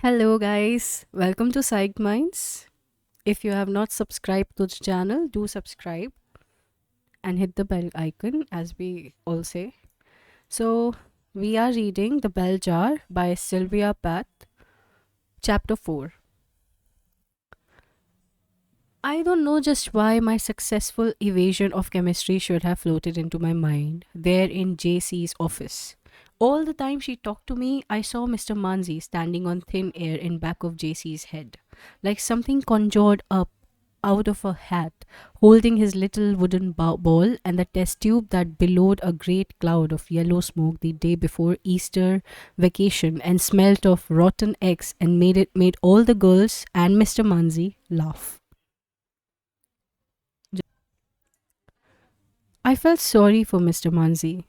Hello, guys. Welcome to Psyched Minds. If you have not subscribed to the channel, do subscribe and hit the bell icon, as we all say. So, we are reading The Bell Jar by Sylvia Plath, Chapter 4. I don't know just why my successful evasion of chemistry should have floated into my mind there in JC's office. All the time she talked to me, I saw Mr. Manzi standing on thin air in back of JC's head, like something conjured up out of a hat, holding his little wooden ball and the test tube that billowed a great cloud of yellow smoke the day before Easter vacation and smelt of rotten eggs and made all the girls and Mr. Manzi laugh. I felt sorry for Mr. Manzi.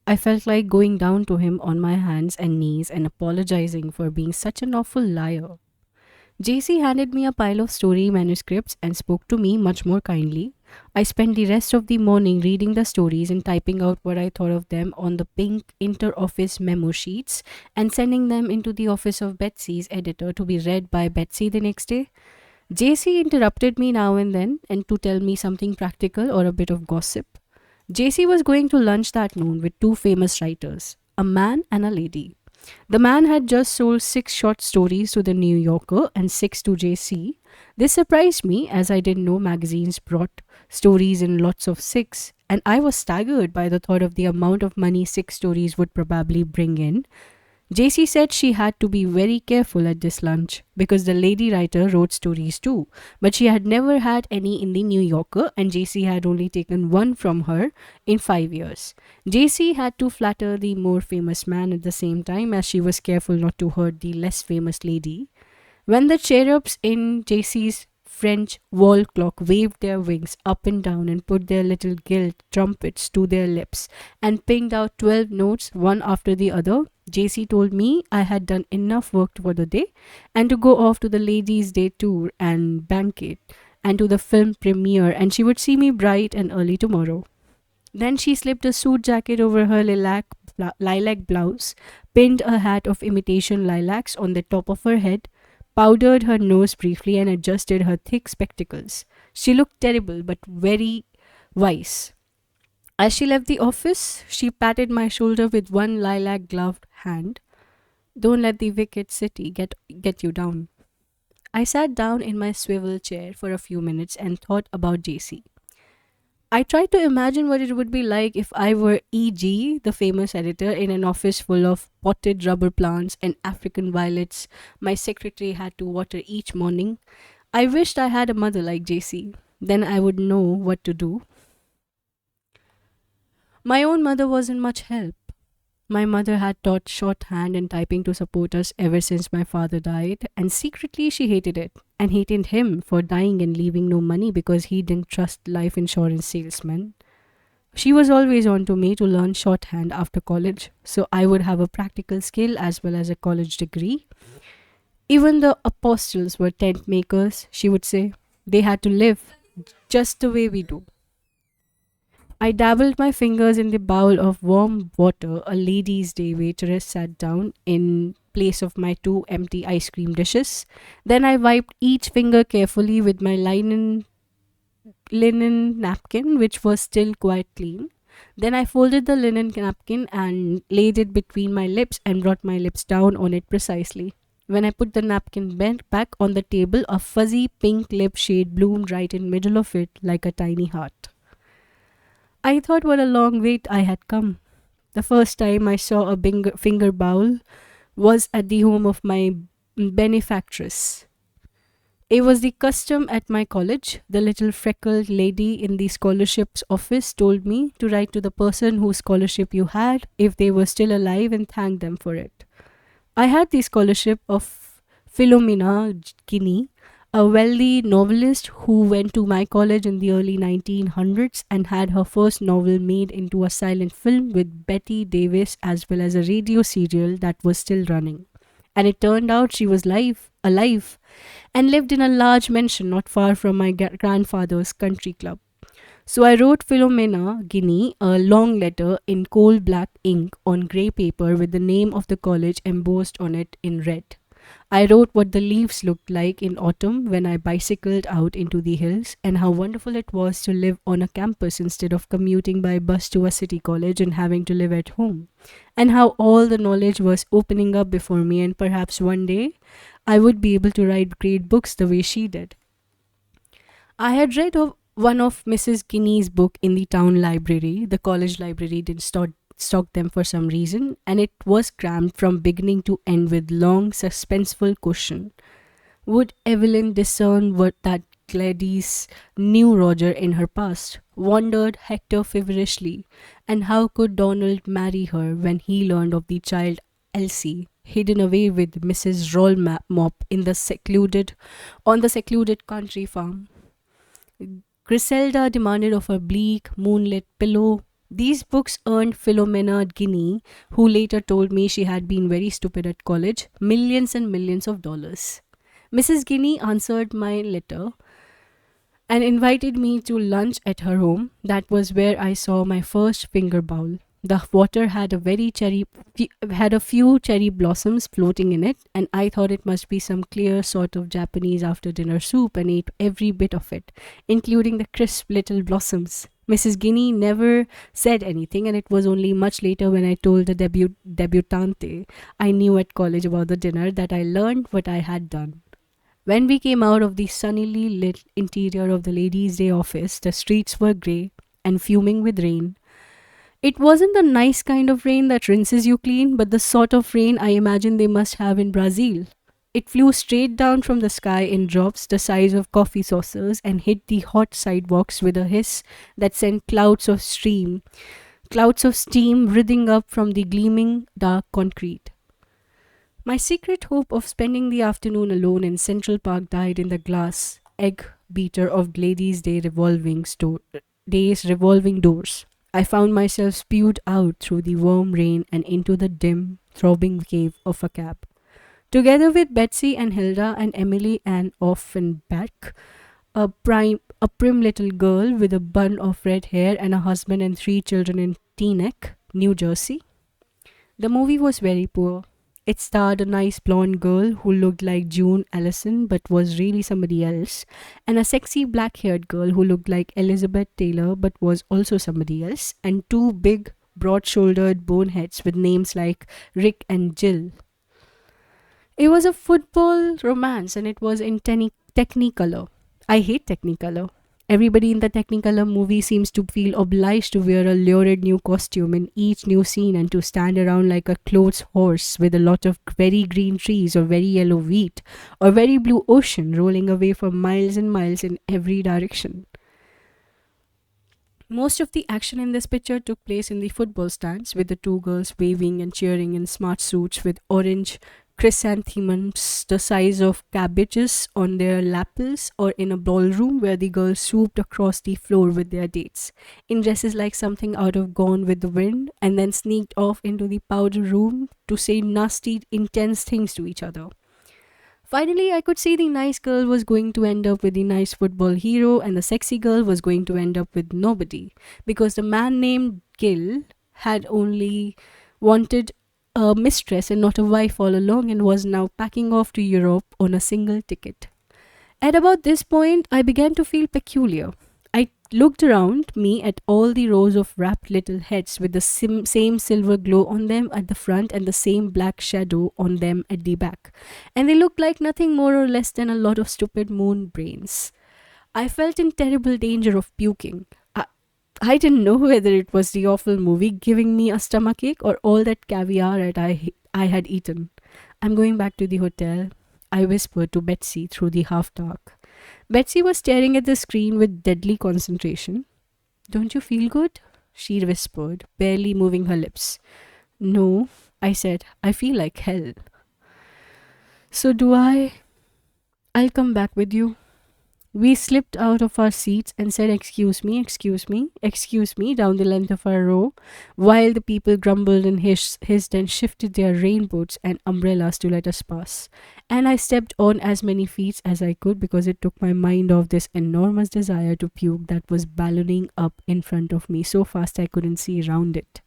I felt like going down to him on my hands and knees and apologizing for being such an awful liar. JC handed me a pile of story manuscripts and spoke to me much more kindly. I spent the rest of the morning reading the stories and typing out what I thought of them on the pink inter-office memo sheets and sending them into the office of Betsy's editor to be read by Betsy the next day. JC interrupted me now and then and to tell me something practical or a bit of gossip. JC was going to lunch that noon with two famous writers, a man and a lady. The man had just sold 6 short stories to the New Yorker and 6 to JC. This surprised me as I didn't know magazines brought stories in lots of 6, and I was staggered by the thought of the amount of money 6 stories would probably bring in. JC said she had to be very careful at this lunch because the lady writer wrote stories too, but she had never had any in the New Yorker and JC had only taken one from her in 5 years. JC had to flatter the more famous man at the same time as she was careful not to hurt the less famous lady. When the cherubs in JC's French wall clock waved their wings up and down and put their little gilt trumpets to their lips and pinged out 12 notes one after the other, JC told me I had done enough work for the day and to go off to the ladies' day tour and banquet and to the film premiere, and she would see me bright and early tomorrow. Then she slipped a suit jacket over her lilac blouse, pinned a hat of imitation lilacs on the top of her head, powdered her nose briefly, and adjusted her thick spectacles. She looked terrible but very wise. As she left the office, she patted my shoulder with one lilac gloved hand. Don't let the wicked city get you down. I sat down in my swivel chair for a few minutes and thought about JC. I tried to imagine what it would be like if I were E.G., the famous editor, in an office full of potted rubber plants and African violets my secretary had to water each morning. I wished I had a mother like JC. Then I would know what to do. My own mother wasn't much help. My mother had taught shorthand and typing to support us ever since my father died, and secretly she hated it and hated him for dying and leaving no money because he didn't trust life insurance salesmen. She was always on to me to learn shorthand after college, so I would have a practical skill as well as a college degree. Even the apostles were tent makers, she would say. They had to live just the way we do. I dabbled my fingers in the bowl of warm water a ladies' day waitress sat down in place of my 2 empty ice cream dishes. Then I wiped each finger carefully with my linen napkin, which was still quite clean. Then I folded the linen napkin and laid it between my lips and brought my lips down on it precisely. When I put the napkin bent back on the table, a fuzzy pink lip shade bloomed right in middle of it like a tiny heart. I thought what a long wait I had come. The first time I saw a finger bowl was at the home of my benefactress. It was the custom at my college. The little freckled lady in the scholarships office told me to write to the person whose scholarship you had if they were still alive and thank them for it. I had the scholarship of Philomena Guinea, a wealthy novelist who went to my college in the early 1900s and had her first novel made into a silent film with Betty Davis as well as a radio serial that was still running. And it turned out she was alive, and lived in a large mansion not far from my grandfather's country club. So I wrote Philomena Guinea a long letter in coal black ink on grey paper with the name of the college embossed on it in red. I wrote what the leaves looked like in autumn when I bicycled out into the hills, and how wonderful it was to live on a campus instead of commuting by bus to a city college and having to live at home, and how all the knowledge was opening up before me, and perhaps one day I would be able to write great books the way she did. I had read of one of Mrs. Guinea's book in the town library. The college library didn't stock them for some reason, and it was crammed from beginning to end with long, suspenseful question. Would Evelyn discern what that Gladys knew Roger in her past? Wondered Hector feverishly, and how could Donald marry her when he learned of the child Elsie hidden away with Mrs. Rollmop in the secluded on the secluded country farm? Griselda demanded of her bleak, moonlit pillow. These books earned Philomena Guinea, who later told me she had been very stupid at college, millions and millions of dollars. Mrs. Guinea answered my letter and invited me to lunch at her home. That was where I saw my first finger bowl. The water had had a few cherry blossoms floating in it, and I thought it must be some clear sort of Japanese after dinner soup and ate every bit of it, including the crisp little blossoms. Mrs. Guinea never said anything, and it was only much later when I told the debutante I knew at college about the dinner that I learned what I had done. When we came out of the sunnily lit interior of the Ladies' Day office, the streets were grey and fuming with rain. It wasn't the nice kind of rain that rinses you clean, but the sort of rain I imagine they must have in Brazil. It flew straight down from the sky in drops the size of coffee saucers and hit the hot sidewalks with a hiss that sent clouds of steam writhing up from the gleaming dark concrete. My secret hope of spending the afternoon alone in Central Park died in the glass egg beater of Day's revolving doors. I found myself spewed out through the warm rain and into the dim, throbbing cave of a cab. Together with Betsy and Hilda and Emily Ann Offenbach, a prim little girl with a bun of red hair and a husband and three children in Teaneck, New Jersey. The movie was very poor. It starred a nice blonde girl who looked like June Allison but was really somebody else, and a sexy black haired girl who looked like Elizabeth Taylor but was also somebody else, and two big, broad shouldered boneheads with names like Rick and Jill. It was a football romance and it was in Technicolor. I hate Technicolor. Everybody in the Technicolor movie seems to feel obliged to wear a lurid new costume in each new scene and to stand around like a clothes horse with a lot of very green trees or very yellow wheat or very blue ocean rolling away for miles and miles in every direction. Most of the action in this picture took place in the football stands with the two girls waving and cheering in smart suits with orange chrysanthemums the size of cabbages on their lapels, or in a ballroom where the girls swooped across the floor with their dates, in dresses like something out of Gone with the Wind, and then sneaked off into the powder room to say nasty, intense things to each other. Finally, I could see the nice girl was going to end up with the nice football hero, and the sexy girl was going to end up with nobody, because the man named Gil had only wanted a mistress and not a wife all along and was now packing off to Europe on a single ticket. At about this point, I began to feel peculiar. I looked around me at all the rows of wrapped little heads with the same silver glow on them at the front and the same black shadow on them at the back, and they looked like nothing more or less than a lot of stupid moon brains. I felt in terrible danger of puking. I didn't know whether it was the awful movie giving me a stomachache or all that caviar that I had eaten. I'm going back to the hotel, I whispered to Betsy through the half dark. Betsy was staring at the screen with deadly concentration. Don't you feel good? She whispered, barely moving her lips. No, I said, I feel like hell. So do I. I'll come back with you. We slipped out of our seats and said, excuse me, excuse me, excuse me, down the length of our row, while the people grumbled and hissed and shifted their raincoats and umbrellas to let us pass. And I stepped on as many feet as I could because it took my mind off this enormous desire to puke that was ballooning up in front of me so fast I couldn't see round it.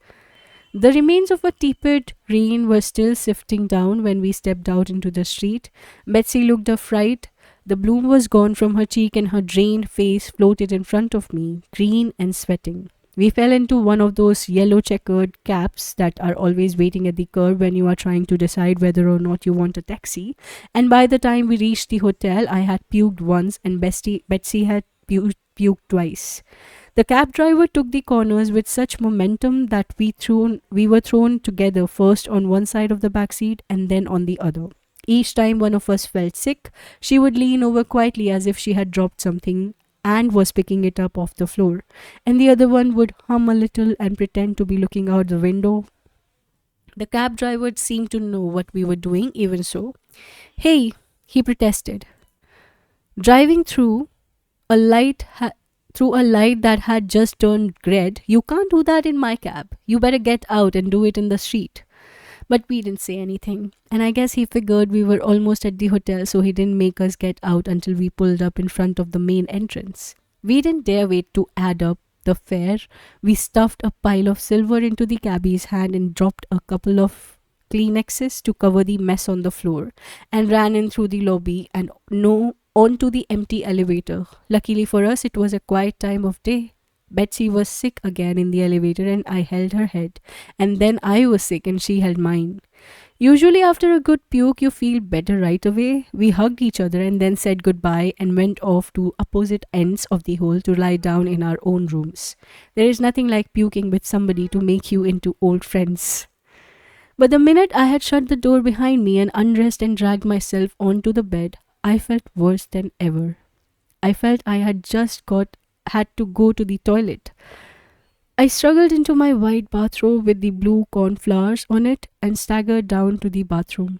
The remains of a tepid rain were still sifting down when we stepped out into the street. Betsy looked affrighted. The bloom was gone from her cheek and her drained face floated in front of me, green and sweating. We fell into one of those yellow checkered cabs that are always waiting at the curb when you are trying to decide whether or not you want a taxi. And by the time we reached the hotel, I had puked once and Betsy had puked twice. The cab driver took the corners with such momentum that we were thrown together first on one side of the back seat and then on the other. Each time one of us felt sick, she would lean over quietly as if she had dropped something and was picking it up off the floor, and the other one would hum a little and pretend to be looking out the window. The cab driver seemed to know what we were doing, even so. Hey, he protested, driving a light through a light that had just turned red. You can't do that in my cab. You better get out and do it in the street. But we didn't say anything, and I guess he figured we were almost at the hotel, so he didn't make us get out until we pulled up in front of the main entrance. We didn't dare wait to add up the fare. We stuffed a pile of silver into the cabbie's hand and dropped a couple of Kleenexes to cover the mess on the floor, and ran in through the lobby and no onto the empty elevator. Luckily for us, it was a quiet time of day. Betsy was sick again in the elevator and I held her head. And then I was sick and she held mine. Usually, after a good puke, you feel better right away. We hugged each other and then said goodbye and went off to opposite ends of the hall to lie down in our own rooms. There is nothing like puking with somebody to make you into old friends. But the minute I had shut the door behind me and undressed and dragged myself onto the bed, I felt worse than ever. I felt I had to go to the toilet. I struggled into my white bathrobe with the blue cornflowers on it and staggered down to the bathroom.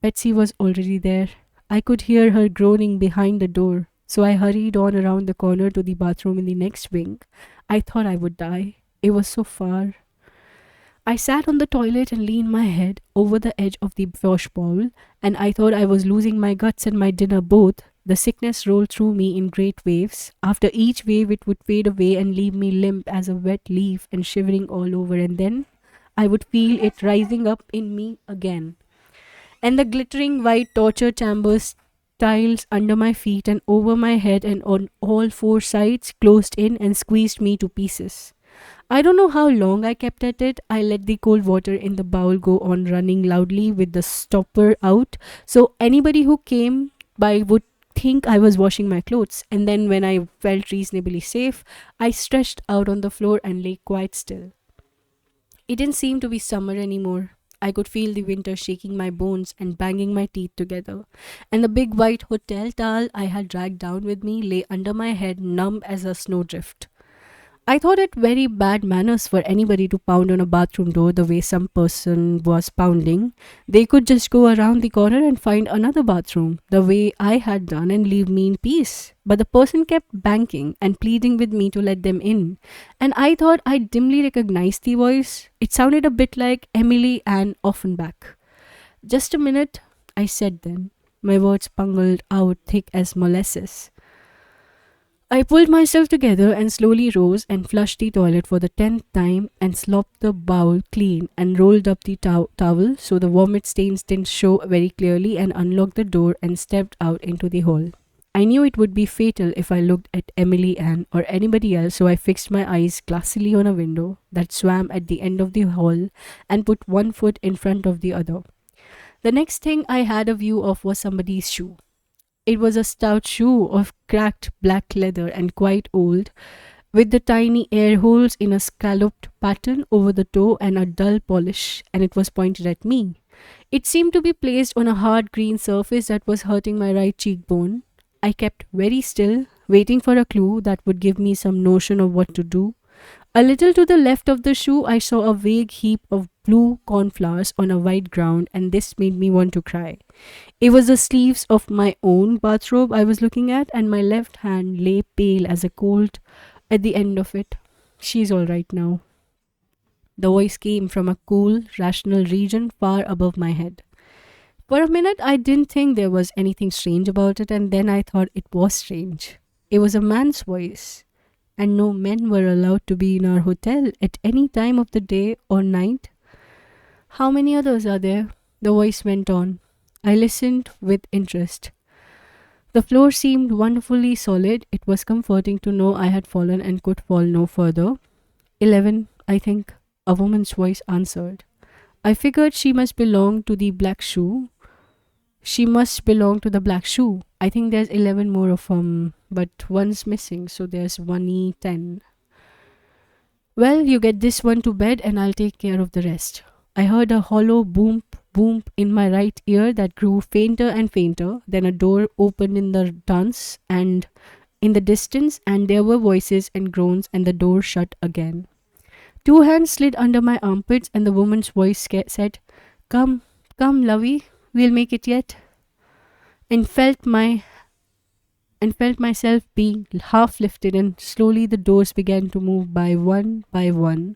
Betsy was already there. I could hear her groaning behind the door, so I hurried on around the corner to the bathroom in the next wing. I thought I would die. It was so far. I sat on the toilet and leaned my head over the edge of the wash bowl, and I thought I was losing my guts and my dinner both. The sickness rolled through me in great waves. After each wave, it would fade away and leave me limp as a wet leaf and shivering all over, and then I would feel it rising up in me again. And the glittering white torture chambers tiles under my feet and over my head and on all four sides closed in and squeezed me to pieces. I don't know how long I kept at it. I let the cold water in the bowl go on running loudly with the stopper out, so anybody who came by would think I was washing my clothes. And then, when I felt reasonably safe, I stretched out on the floor and lay quite still. It didn't seem to be summer anymore. I could feel the winter shaking my bones and banging my teeth together, and the big white hotel towel I had dragged down with me lay under my head, numb as a snowdrift. I thought it very bad manners for anybody to pound on a bathroom door the way some person was pounding. They could just go around the corner and find another bathroom, the way I had done, and leave me in peace. But the person kept banking and pleading with me to let them in. And I thought I dimly recognized the voice. It sounded a bit like Emily Ann Offenbach. Just a minute, I said then. My words bungled out thick as molasses. I pulled myself together and slowly rose and flushed the toilet for the 10th time and slopped the bowl clean and rolled up the towel so the vomit stains didn't show very clearly and unlocked the door and stepped out into the hall. I knew it would be fatal if I looked at Emily Ann or anybody else, so I fixed my eyes glassily on a window that swam at the end of the hall and put one foot in front of the other. The next thing I had a view of was somebody's shoe. It was a stout shoe of cracked black leather and quite old, with the tiny air holes in a scalloped pattern over the toe and a dull polish, and it was pointed at me. It seemed to be placed on a hard green surface that was hurting my right cheekbone. I kept very still, waiting for a clue that would give me some notion of what to do. A little to the left of the shoe, I saw a vague heap of blue cornflowers on a white ground, and this made me want to cry. It was the sleeves of my own bathrobe I was looking at, and my left hand lay pale as a colt at the end of it. She's all right now. The voice came from a cool, rational region far above my head. For a minute, I didn't think there was anything strange about it, and then I thought it was strange. It was a man's voice. and no men were allowed to be in our hotel at any time of the day or night. How many others are there? The voice went on. I listened with interest. The floor seemed wonderfully solid. It was comforting to know I had fallen and could fall no further. 11, I think, a woman's voice answered. I figured she must belong to the black shoe. She must belong to the black shoe. I think there's 11 more of them, but one's missing, so there's 1E10. Well, you get this one to bed and I'll take care of the rest. I heard a hollow boom boom in my right ear that grew fainter and fainter. Then a door opened in the dance and in the distance, and there were voices and groans, and the door shut again. Two hands slid under my armpits, and the woman's voice said, "Come, come, lovey, we'll make it yet." And felt myself being half lifted, and slowly the doors began to move by one,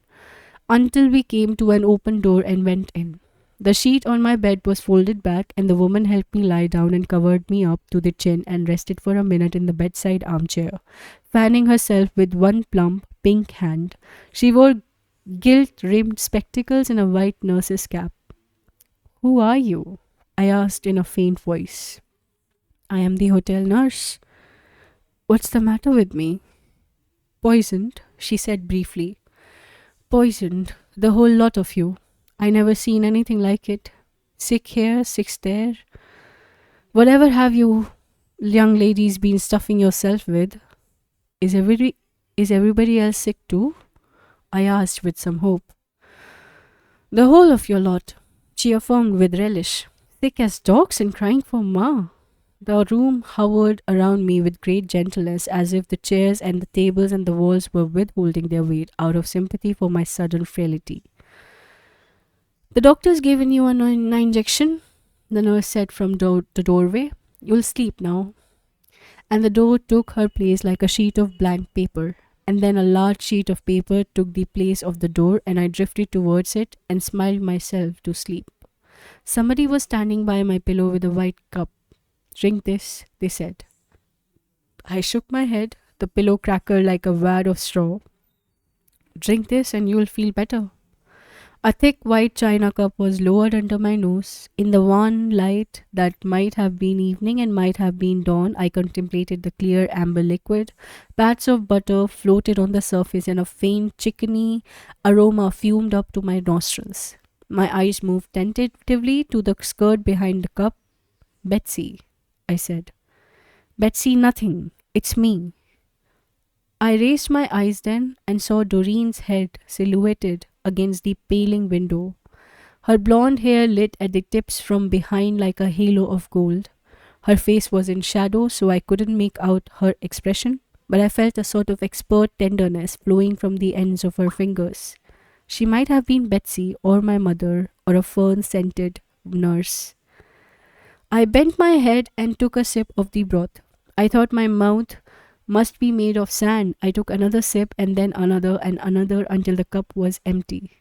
until we came to an open door and went in. The sheet on my bed was folded back, and the woman helped me lie down and covered me up to the chin and rested for a minute in the bedside armchair, fanning herself with one plump, pink hand. She wore gilt-rimmed spectacles and a white nurse's cap. "Who are you?" I asked in a faint voice. "I am the hotel nurse." "What's the matter with me?" "Poisoned," she said briefly. "Poisoned, the whole lot of you. I never seen anything like it. Sick here, sick there. Whatever have you young ladies been stuffing yourself with? Is everybody else sick too?" I asked with some hope. "The whole of your lot," she affirmed with relish. "Sick as dogs and crying for ma." The room hovered around me with great gentleness, as if the chairs and the tables and the walls were withholding their weight out of sympathy for my sudden frailty. "The doctor's given you an injection," the nurse said from the doorway. "You'll sleep now." And the door took her place like a sheet of blank paper. And then a large sheet of paper took the place of the door, and I drifted towards it and smiled myself to sleep. Somebody was standing by my pillow with a white cup. "Drink this," they said. I shook my head. The pillow crackled like a wad of straw. "Drink this and you'll feel better." A thick white china cup was lowered under my nose. In the wan light that might have been evening and might have been dawn, I contemplated the clear amber liquid. Pats of butter floated on the surface, and a faint chickeny aroma fumed up to my nostrils. My eyes moved tentatively to the skirt behind the cup. "Betsy," I said. "Betsy, nothing. It's me." I raised my eyes then and saw Doreen's head silhouetted against the paling window. Her blonde hair lit at the tips from behind like a halo of gold. Her face was in shadow, so I couldn't make out her expression, but I felt a sort of expert tenderness flowing from the ends of her fingers. She might have been Betsy or my mother or a fern-scented nurse. I bent my head and took a sip of the broth. I thought my mouth must be made of sand. I took another sip and then another and another until the cup was empty.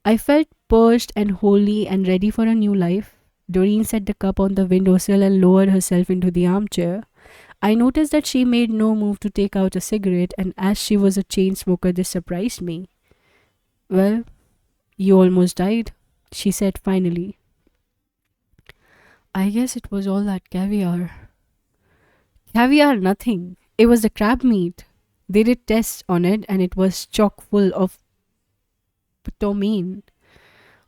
I felt purged and holy and ready for a new life. Doreen set the cup on the windowsill and lowered herself into the armchair. I noticed that she made no move to take out a cigarette, and as she was a chain smoker, this surprised me. "Well, you almost died," she said finally. "I guess it was all that caviar." "Caviar nothing. It was the crab meat. They did tests on it and it was chock full of ptomaine."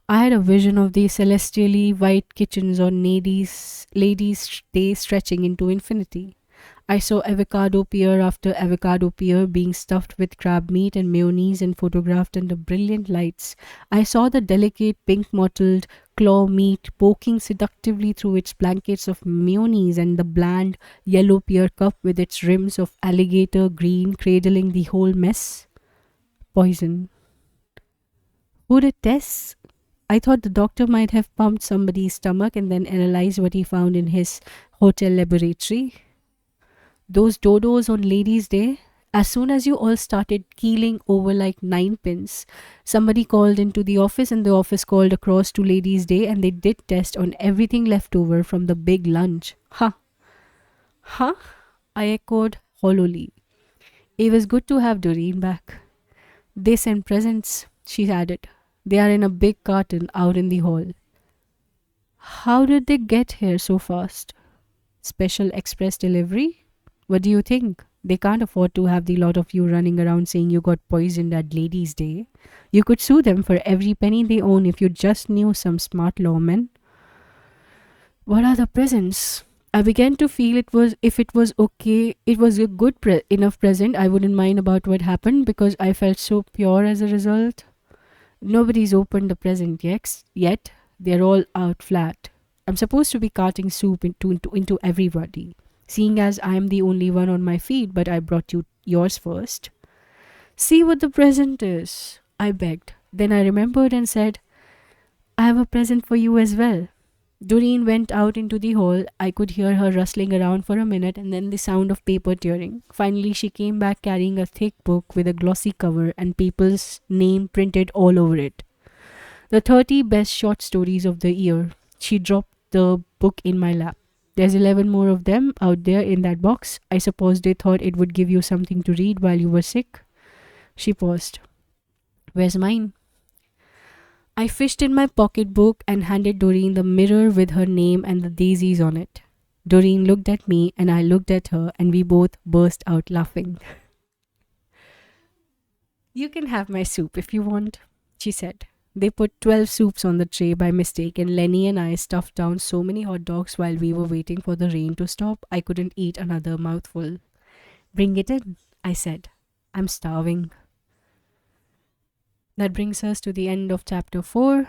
I had a vision of the celestially white kitchens on ladies' day stretching into infinity. I saw avocado pear after avocado pear being stuffed with crab meat and mayonnaise and photographed under brilliant lights. I saw the delicate pink mottled claw meat poking seductively through its blankets of mayonnaise, and the bland yellow pear cup with its rims of alligator green cradling the whole mess. Poison. Who did tests? I thought the doctor might have pumped somebody's stomach and then analyzed what he found in his hotel laboratory. Those dodos on Ladies' Day, as soon as you all started keeling over like ninepins, somebody called into the office and the office called across to Ladies' Day, and they did test on everything left over from the big lunch. Huh? Huh? I echoed hollowly. It was good to have Doreen back. They sent presents, she added. They are in a big carton out in the hall. How did they get here so fast? Special express delivery? What do you think? They can't afford to have the lot of you running around saying you got poisoned at Ladies' Day. You could sue them for every penny they own if you just knew some smart lawmen. What are the presents? I began to feel it was if it was okay, it was a good enough present. I wouldn't mind about what happened because I felt so pure as a result. Nobody's opened the present yet. They're all out flat. I'm supposed to be carting soup into everybody, seeing as I'm the only one on my feet, but I brought you yours first. See what the present is, I begged. Then I remembered and said, I have a present for you as well. Doreen went out into the hall. I could hear her rustling around for a minute and then the sound of paper tearing. Finally, she came back carrying a thick book with a glossy cover and people's name printed all over it. The 30 best short stories of the year. She dropped the book in my lap. There's 11 more of them out there in that box. I suppose they thought it would give you something to read while you were sick. She paused. Where's mine? I fished in my pocketbook and handed Doreen the mirror with her name and the daisies on it. Doreen looked at me and I looked at her and we both burst out laughing. You can have my soup if you want, she said. They put 12 soups on the tray by mistake, and Lenny and I stuffed down so many hot dogs while we were waiting for the rain to stop, I couldn't eat another mouthful. Bring it in, I said. I'm starving. That brings us to the end of chapter 4.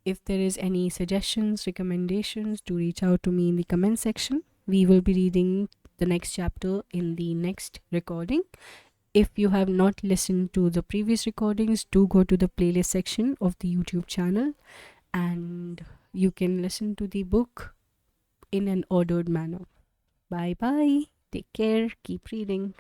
If there is any suggestions, recommendations, do reach out to me in the comment section. We will be reading the next chapter in the next recording. If you have not listened to the previous recordings, do go to the playlist section of the YouTube channel and you can listen to the book in an ordered manner. Bye bye. Take care. Keep reading.